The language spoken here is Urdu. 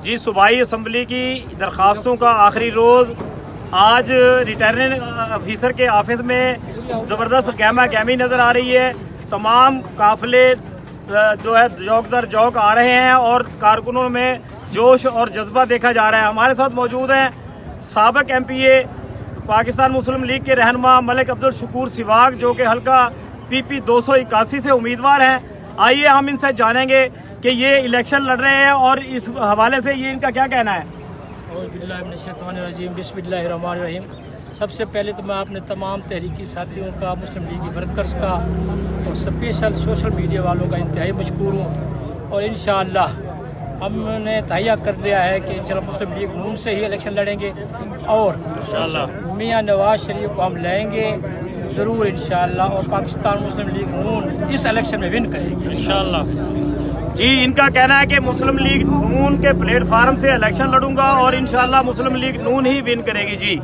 جی صوبائی اسمبلی کی درخواستوں کا آخری روز آج ریٹرننگ آفیسر کے آفس میں زبردست گہما گہمی نظر آ رہی ہے. تمام قافلے جو ہے جوک در جوک آ رہے ہیں اور کارکنوں میں جوش اور جذبہ دیکھا جا رہا ہے. ہمارے ساتھ موجود ہیں سابق ایم پی اے پاکستان مسلم لیگ کے رہنما ملک عبدالشکور سواگ جو کہ حلقہ پی پی 281 سے امیدوار ہیں. آئیے ہم ان سے جانیں گے کہ یہ الیکشن لڑ رہے ہیں اور اس حوالے سے یہ ان کا کیا کہنا ہے. اعوذ باللہ من الشیطان الرجیم بسم اللہ الرحمن الرحیم. سب سے پہلے تو میں اپنے تمام تحریکی ساتھیوں کا، مسلم لیگی ورکرز کا اور اسپیشل سوشل میڈیا والوں کا انتہائی مشکور ہوں. اور انشاءاللہ ہم نے تہیہ کر لیا ہے کہ انشاءاللہ مسلم لیگ نون سے ہی الیکشن لڑیں گے اور میاں نواز شریف کو ہم لائیں گے ضرور انشاءاللہ، اور پاکستان مسلم لیگ نون اس الیکشن میں ون کرے گی انشاءاللہ. جی ان کا کہنا ہے کہ مسلم لیگ نون کے پلیٹ فارم سے الیکشن لڑوں گا اور انشاءاللہ مسلم لیگ نون ہی ون کرے گی. جی